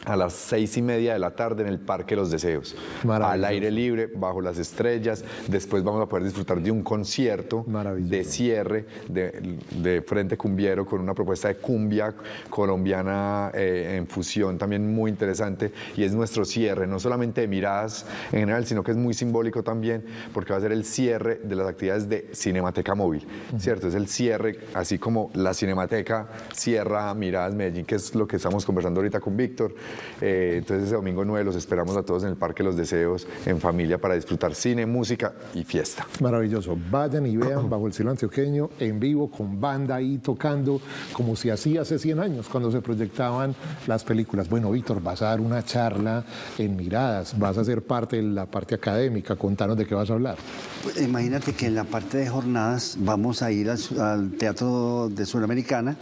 A las 6:30 de la tarde en el Parque Los Deseos, al aire libre, bajo las estrellas. Después vamos a poder disfrutar de un concierto de cierre de Frente Cumbiero, con una propuesta de cumbia colombiana en fusión también muy interesante, y es nuestro cierre, no solamente de Miradas en general, sino que es muy simbólico también, porque va a ser el cierre de las actividades de Cinemateca Móvil, ¿cierto? Es el cierre, así como la Cinemateca cierra Miradas Medellín, que es lo que estamos conversando ahorita con Víctor. Entonces ese domingo 9 los esperamos a todos en el Parque Los Deseos, en familia, para disfrutar cine, música y fiesta. Maravilloso. Vayan y vean Bajo el cielo antioqueño en vivo, con banda ahí tocando, como se hacía hace 100 años cuando se proyectaban las películas. Bueno, Víctor, vas a dar una charla en Miradas, vas a ser parte de la parte académica. Contanos de qué vas a hablar. Pues imagínate que en la parte de jornadas vamos a ir al Teatro de Suramericana,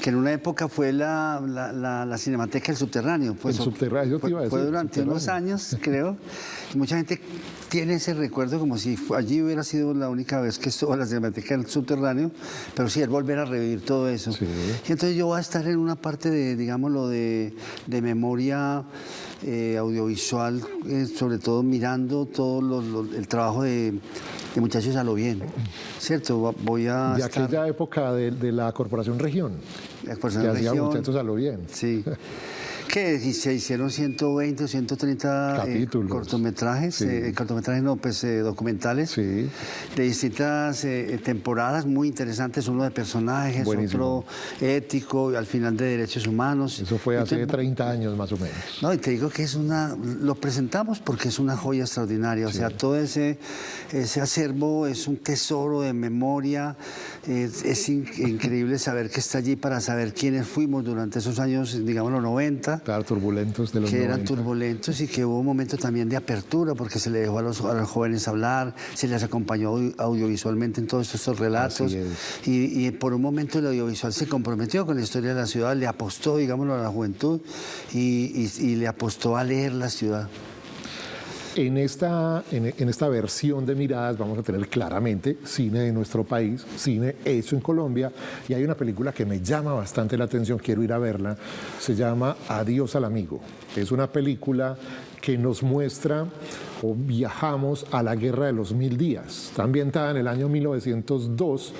que en una época fue la Cinemateca del Subterráneo. Pues, el Subterráneo, te iba a decir. Fue durante unos años, creo. Y mucha gente tiene ese recuerdo como si allí hubiera sido la única vez que estuvo la Cinemateca del Subterráneo, pero sí, es volver a revivir todo eso. Sí. Y entonces yo voy a estar en una parte de, digámoslo, de memoria audiovisual, sobre todo mirando todo el trabajo de Muchachos a lo Bien, ¿cierto? Voy a de aquella época de la Corporación Región, la Corporación que hacía Región, Muchachos a lo Bien. Sí. Que se hicieron 120 o 130 cortometrajes, cortometrajes no, pues documentales, de distintas temporadas muy interesantes, uno de personajes, buenísimo, otro ético, al final de derechos humanos. Eso fue hace 30 años más o menos. No, y te digo que lo presentamos porque es una joya extraordinaria, o sea, todo ese acervo es un tesoro de memoria, es increíble saber que está allí, para saber quiénes fuimos durante esos años, digamos, los 90. Claro, turbulentos de los 90. Que eran turbulentos, y que hubo un momento también de apertura, porque se le dejó a los jóvenes hablar, se les acompañó audiovisualmente en todos estos relatos. Y por un momento el audiovisual se comprometió con la historia de la ciudad, le apostó, digámoslo, a la juventud y le apostó a leer la ciudad. En esta versión de Miradas vamos a tener claramente cine de nuestro país, cine hecho en Colombia, y hay una película que me llama bastante la atención, quiero ir a verla, se llama Adiós al amigo. Es una película que nos muestra o viajamos a la Guerra de los 1000 días. Está ambientada en el año 1902,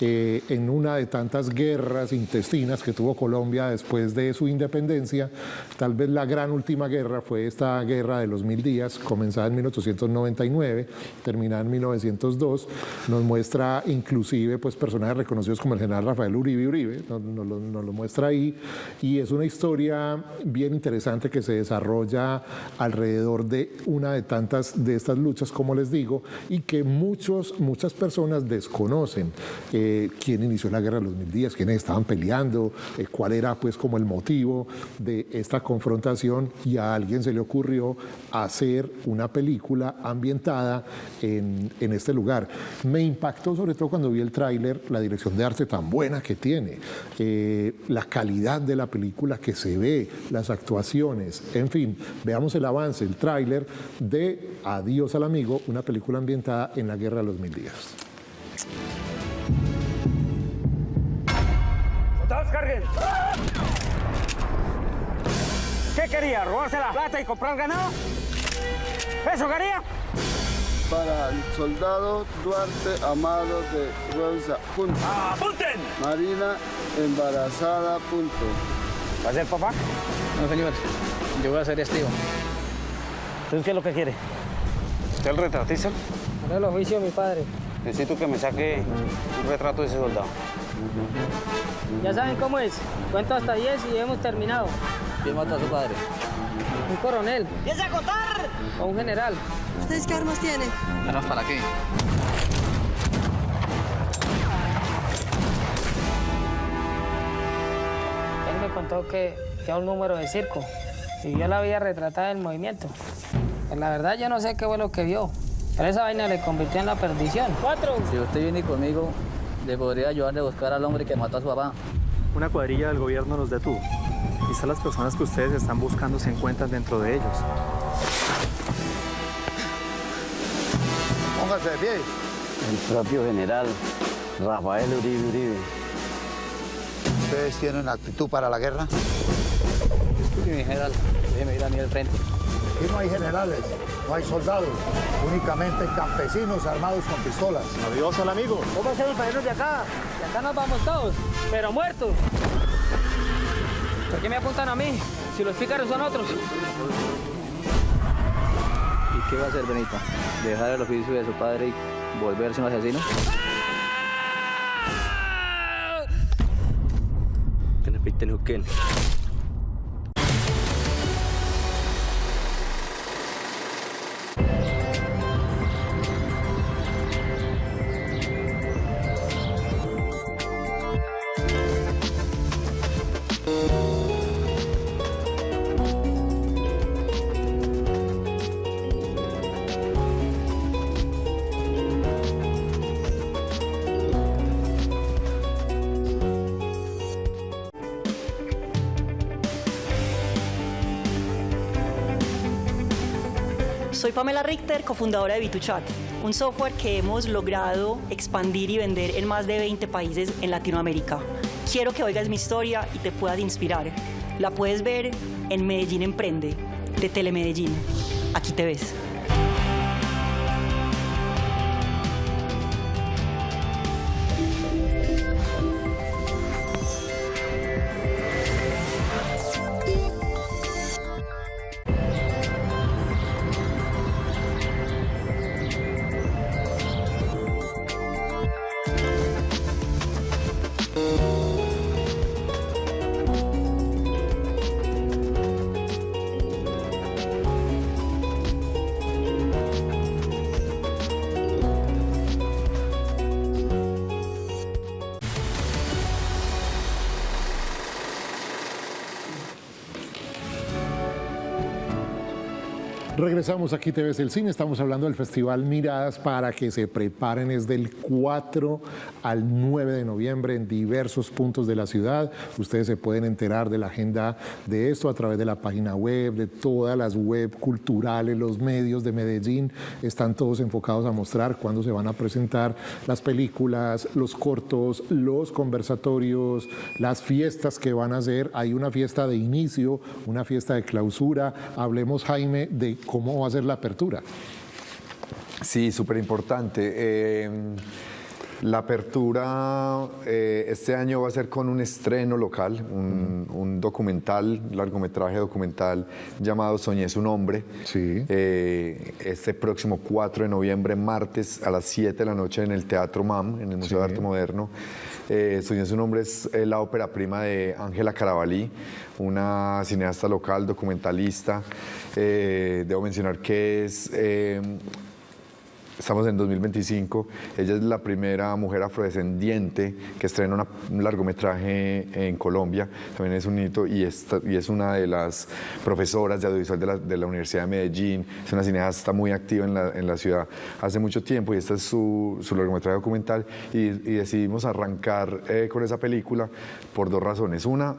en una de tantas guerras intestinas que tuvo Colombia después de su independencia. Tal vez la gran última guerra fue esta Guerra de los 1000 días, comenzada en 1899, terminada en 1902. Nos muestra inclusive pues, personajes reconocidos como el general Rafael Uribe, nos lo muestra ahí, y es una historia bien interesante que se desarrolla alrededor de una de tantas de estas luchas, como les digo, y que muchas personas desconocen. Quién inició la Guerra de los 1000 días, quiénes estaban peleando, cuál era pues como el motivo de esta confrontación, y a alguien se le ocurrió hacer una película ambientada en este lugar. Me impactó sobre todo cuando vi el tráiler, la dirección de arte tan buena que tiene, la calidad de la película que se ve, las actuaciones, en fin, veamos el avance, el tráiler de Adiós al amigo, una película ambientada en la Guerra de los 1000 días. ¡Todos carguen! ¿Qué quería? ¿Robarse la plata y comprar ganado? ¿Eso quería? Para el soldado Duarte Amado de Rosa. Punto. ¡Apunten! Marina embarazada. Punto. ¿Va a ser papá? No, señor. Yo voy a ser testigo. ¿Entonces qué es lo que quiere? ¿Usted el retratista? No, el oficio de mi padre. Necesito que me saque un retrato de ese soldado. Ya saben cómo es. Cuento hasta 10 y hemos terminado. ¿Quién mató a su padre? Un coronel. ¡Empieza a contar! O un general. ¿Ustedes qué armas tienen? ¿Armas para qué? Él me contó que era un número de circo y yo la había retratada en movimiento. Pues la verdad yo no sé qué fue lo que vio, pero esa vaina le convirtió en la perdición. 4. Si usted viene conmigo, le podría ayudarle a buscar al hombre que mató a su papá. Una cuadrilla del gobierno nos detuvo. Quizás las personas que ustedes están buscando se encuentran dentro de ellos. Póngase de pie. El propio general Rafael Uribe. ¿Ustedes tienen actitud para la guerra? Disculpe, mi general, déjeme ir a mí al frente. Aquí no hay generales, no hay soldados, únicamente campesinos armados con pistolas. Adiós al amigo. ¿Cómo hacemos para irnos de acá? De acá nos vamos todos, pero muertos. ¿Por qué me apuntan a mí? Si los pícaros son otros. ¿Y qué va a hacer Benito? ¿Dejar el oficio de su padre y volverse un asesino? Que le piten Uquén. Soy Pamela Richter, cofundadora de VituChat, un software que hemos logrado expandir y vender en más de 20 países en Latinoamérica. Quiero que oigas mi historia y te puedas inspirar. La puedes ver en Medellín Emprende, de Telemedellín. Aquí te ves. Regresamos aquí, te ves el cine, estamos hablando del Festival Miradas para que se preparen, es del 4 al 9 de noviembre en diversos puntos de la ciudad. Ustedes se pueden enterar de la agenda de esto a través de la página web, de todas las web culturales, los medios de Medellín, están todos enfocados a mostrar cuándo se van a presentar las películas, los cortos, los conversatorios, las fiestas que van a hacer. Hay una fiesta de inicio, una fiesta de clausura. Hablemos, Jaime, de cómo va a ser la apertura. Sí, súper importante. La apertura este año va a ser con un estreno local, un documental, largometraje documental llamado Soñé su nombre. Sí. Este próximo 4 de noviembre, martes a las 7 de la noche en el Teatro MAM, en el Museo de Arte Moderno. Soñé su nombre es la ópera prima de Ángela Carabalí, una cineasta local, documentalista. Debo mencionar que estamos en 2025, ella es la primera mujer afrodescendiente que estrena un largometraje en Colombia, también es un hito, y es una de las profesoras de audiovisual de la Universidad de Medellín, es una cineasta muy activa en la ciudad hace mucho tiempo, y este es su largometraje documental, y decidimos arrancar con esa película por dos razones. Una,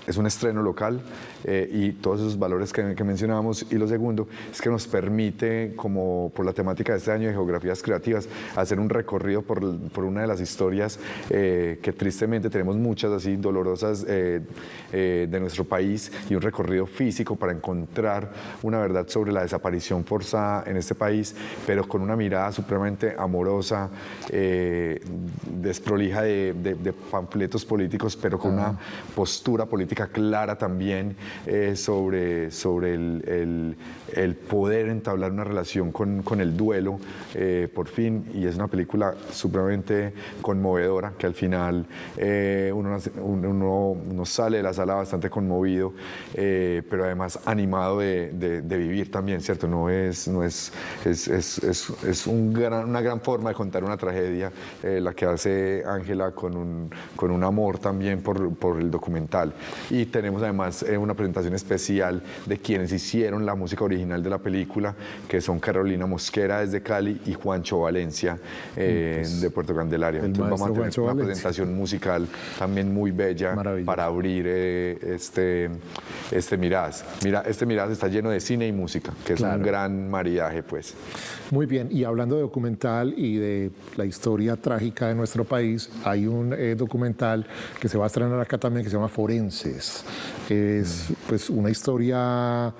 es un estreno local y todos esos valores que mencionábamos, y lo segundo es que nos permite, como por la temática de este año de geografías creativas, hacer un recorrido por una de las historias que tristemente tenemos muchas así dolorosas de nuestro país, y un recorrido físico para encontrar una verdad sobre la desaparición forzada en este país, pero con una mirada supremamente amorosa, desprolija de panfletos políticos, pero con una postura política crítica clara también sobre el poder entablar una relación con el duelo, por fin, y es una película supremamente conmovedora, que al final uno sale de la sala bastante conmovido, pero además animado de vivir también, ¿cierto? Es una gran forma de contar una tragedia, la que hace Ángela con un amor también por el documental. Y tenemos además una presentación especial de quienes hicieron la música original de la película, que son Carolina Mosquera desde Cali y Juancho Valencia de Puerto Candelaria. Entonces vamos a tener una presentación musical también muy bella para abrir este Miradas. Este Miradas está lleno de cine y música, que es un gran maridaje, pues. Muy bien, y hablando de documental y de la historia trágica de nuestro país, hay un documental que se va a estrenar acá también que se llama Forenses. Es pues una historia,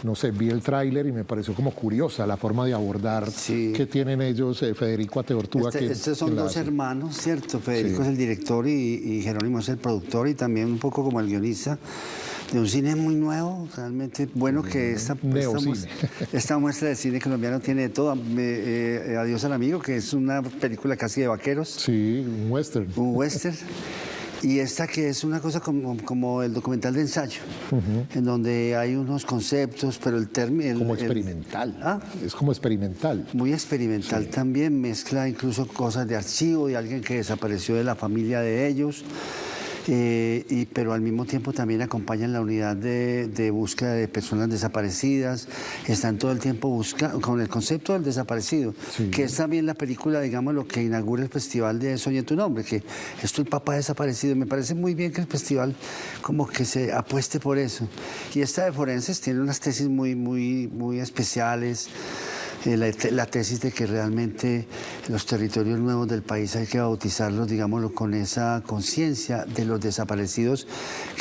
no sé, vi el tráiler y me pareció como curiosa la forma de abordar que tienen ellos, Federico Ateortúa. Estos son dos hermanos, ¿cierto? Federico es el director y Jerónimo es el productor y también un poco como el guionista de un cine muy nuevo, realmente bueno, que esta muestra de cine colombiano tiene de todo. Adiós al amigo, que es una película casi de vaqueros. Sí, un western. Un western. Y esta que es una cosa como el documental de ensayo, en donde hay unos conceptos, pero el término... Como experimental. Es como experimental. Muy experimental también, mezcla incluso cosas de archivo, de alguien que desapareció de la familia de ellos. Pero al mismo tiempo también acompañan la unidad de búsqueda de personas desaparecidas, están todo el tiempo buscando con el concepto del desaparecido, que es también la película, digamos, lo que inaugura el festival de Soñé tu nombre, que es tu papá desaparecido. Me parece muy bien que el festival como que se apueste por eso. Y esta de Forenses tiene unas tesis muy especiales. La tesis de que realmente los territorios nuevos del país hay que bautizarlos, digámoslo, con esa conciencia de los desaparecidos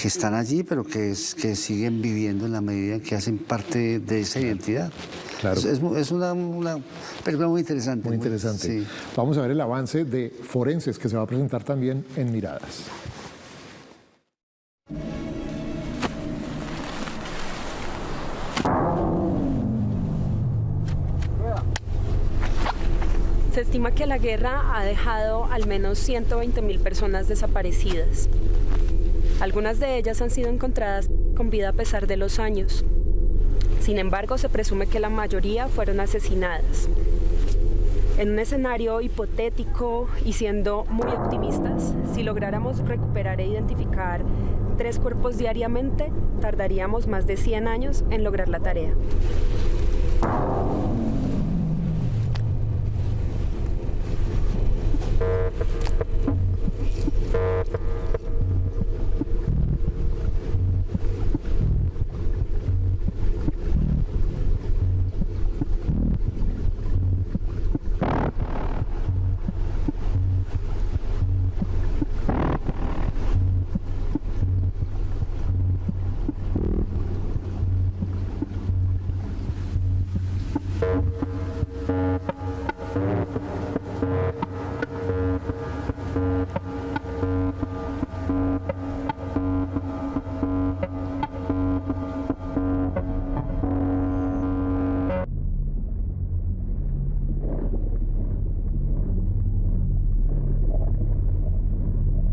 que están allí, pero que siguen viviendo en la medida en que hacen parte de esa identidad. Claro. Es una película muy interesante. Muy interesante. Sí. Vamos a ver el avance de Forenses, que se va a presentar también en Miradas. Se estima que la guerra ha dejado al menos 120.000 personas desaparecidas. Algunas de ellas han sido encontradas con vida a pesar de los años. Sin embargo, se presume que la mayoría fueron asesinadas. En un escenario hipotético y siendo muy optimistas, si lográramos recuperar e identificar 3 cuerpos diariamente, tardaríamos más de 100 años en lograr la tarea.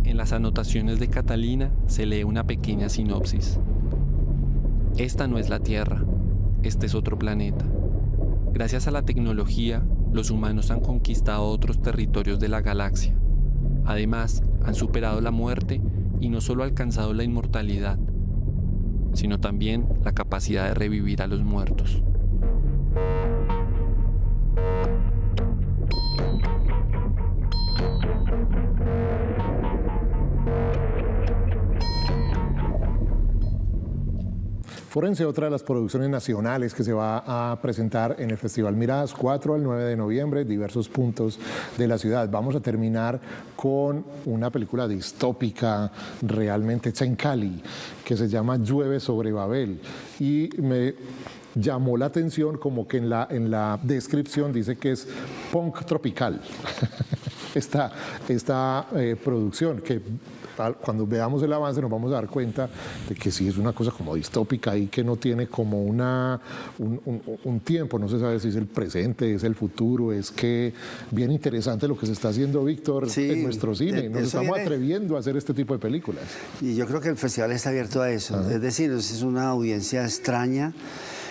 En las anotaciones de Catalina se lee una pequeña sinopsis. Esta no es la Tierra, este es otro planeta. Gracias a la tecnología, los humanos han conquistado otros territorios de la galaxia. Además, han superado la muerte y no solo alcanzado la inmortalidad, sino también la capacidad de revivir a los muertos. Forense, otra de las producciones nacionales que se va a presentar en el Festival Miradas, 4 al 9 de noviembre, diversos puntos de la ciudad. Vamos a terminar con una película distópica realmente hecha en Cali, que se llama Llueve sobre Babel. Y me llamó la atención como que en la descripción dice que es punk tropical. Esta producción que cuando veamos el avance nos vamos a dar cuenta de que sí es una cosa como distópica y que no tiene como un tiempo, no se sabe si es el presente, es el futuro, es que bien interesante lo que se está haciendo, Víctor, en nuestro cine. Nos estamos atreviendo a hacer este tipo de películas. Y yo creo que el festival está abierto a eso. Es decir, es una audiencia extraña.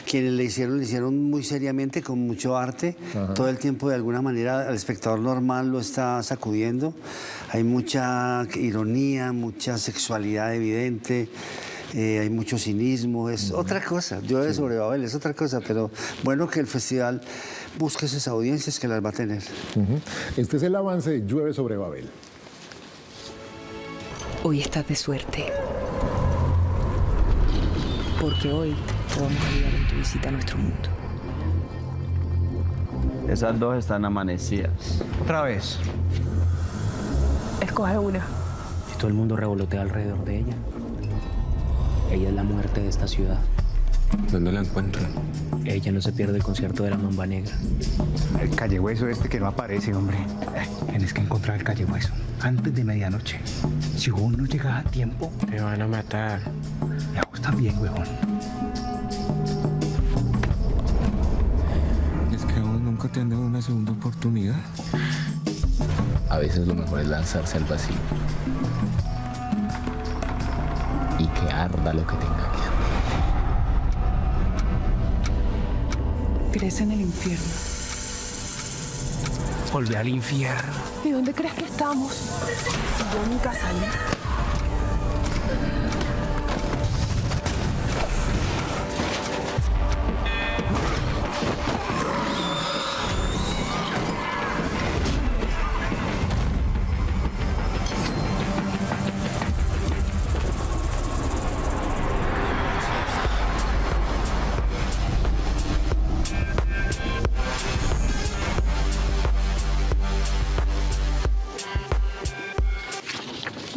Quienes le hicieron muy seriamente, con mucho arte. Todo el tiempo, de alguna manera, al espectador normal lo está sacudiendo. Hay mucha ironía, mucha sexualidad evidente. Hay mucho cinismo, es otra cosa. Llueve sobre Babel, es otra cosa, pero bueno que el festival busque esas audiencias que las va a tener. Este es el avance de Llueve sobre Babel. Hoy estás de suerte. Porque hoy te vamos a ayudar en tu visita a nuestro mundo. Esas dos están amanecidas. Otra vez. Escoge una. Si todo el mundo revolotea alrededor de ella. Ella es la muerte de esta ciudad. ¿Dónde la encuentran? Ella no se pierde el concierto de la Mamba Negra. El callehueso que no aparece, hombre. Tienes que encontrar el callehueso antes de medianoche. Si vos no llegas a tiempo, te van a matar. Ya vos también, huevón. Es que vos nunca te han dado una segunda oportunidad. A veces lo mejor es lanzarse al vacío. Y que arda lo que tenga que arder. ¿Crees en el infierno? Volví al infierno. ¿Y dónde crees que estamos? Yo nunca salí.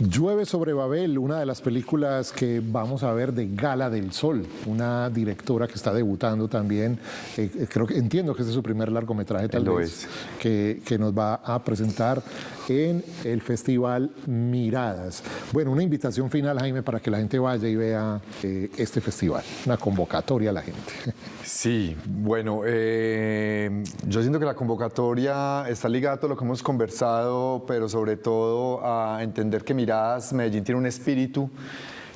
Llueve sobre Babel, una de las películas que vamos a ver de Gala del Sol, una directora que está debutando también, entiendo que este es su primer largometraje tal vez, que nos va a presentar en el Festival Miradas. Bueno, una invitación final, Jaime, para que la gente vaya y vea este festival, una convocatoria a la gente. Sí, bueno, yo siento que la convocatoria está ligada a todo lo que hemos conversado, pero sobre todo a entender que Miradas Medellín tiene un espíritu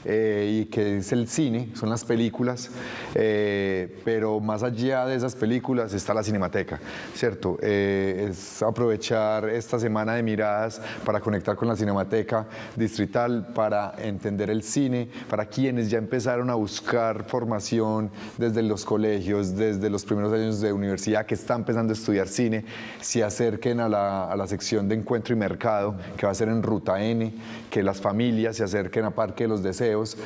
y que es el cine, son las películas, pero más allá de esas películas está la Cinemateca, ¿cierto? Es aprovechar esta semana de Miradas para conectar con la Cinemateca Distrital, para entender el cine, para quienes ya empezaron a buscar formación desde los colegios, desde los primeros años de universidad, que están empezando a estudiar cine, se acerquen a la sección de Encuentro y Mercado, que va a ser en Ruta N, que las familias se acerquen a Parque de los Deseos,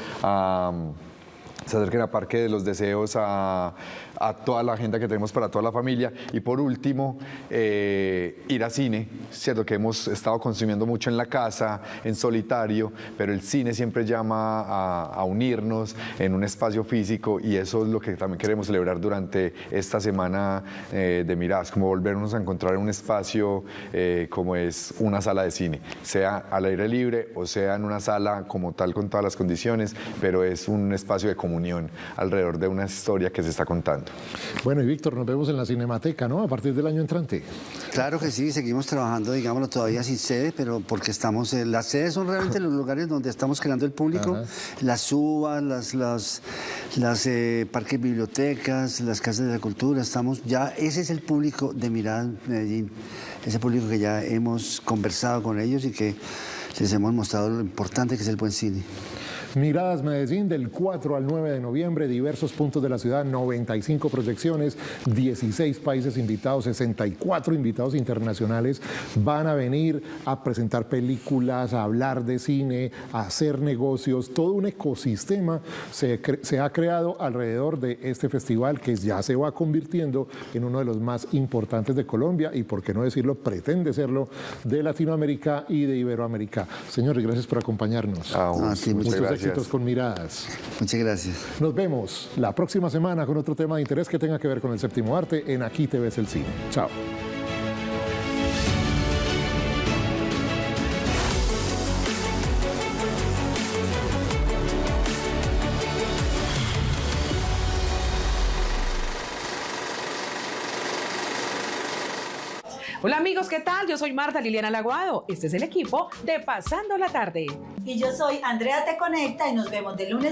a toda la agenda que tenemos para toda la familia. Y por último, ir a cine, cierto que hemos estado consumiendo mucho en la casa, en solitario, pero el cine siempre llama a unirnos en un espacio físico, y eso es lo que también queremos celebrar durante esta semana de Miradas, como volvernos a encontrar en un espacio como es una sala de cine, sea al aire libre o sea en una sala como tal con todas las condiciones, pero es un espacio de comunión alrededor de una historia que se está contando. Bueno, y Víctor, nos vemos en la Cinemateca, ¿no? A partir del año entrante. Claro que sí, seguimos trabajando, digámoslo, todavía sin sede, pero porque estamos, las sedes son realmente los lugares donde estamos creando el público, las UBA, las parques bibliotecas, las casas de la cultura, estamos ya, ese es el público de Miradas Medellín, ese público que ya hemos conversado con ellos y que les hemos mostrado lo importante que es el buen cine. Miradas Medellín, del 4 al 9 de noviembre, diversos puntos de la ciudad, 95 proyecciones, 16 países invitados, 64 invitados internacionales van a venir a presentar películas, a hablar de cine, a hacer negocios. Todo un ecosistema se ha creado alrededor de este festival, que ya se va convirtiendo en uno de los más importantes de Colombia y, por qué no decirlo, pretende serlo de Latinoamérica y de Iberoamérica. Señores, gracias por acompañarnos. Muchas éxitos con Miradas. Muchas gracias. Nos vemos la próxima semana con otro tema de interés que tenga que ver con el séptimo arte en Aquí te ves el cine. Chao. Hola amigos, ¿qué tal? Yo soy Marta Liliana Laguado. Este es el equipo de Pasando la Tarde. Y yo soy Andrea Te Conecta y nos vemos de lunes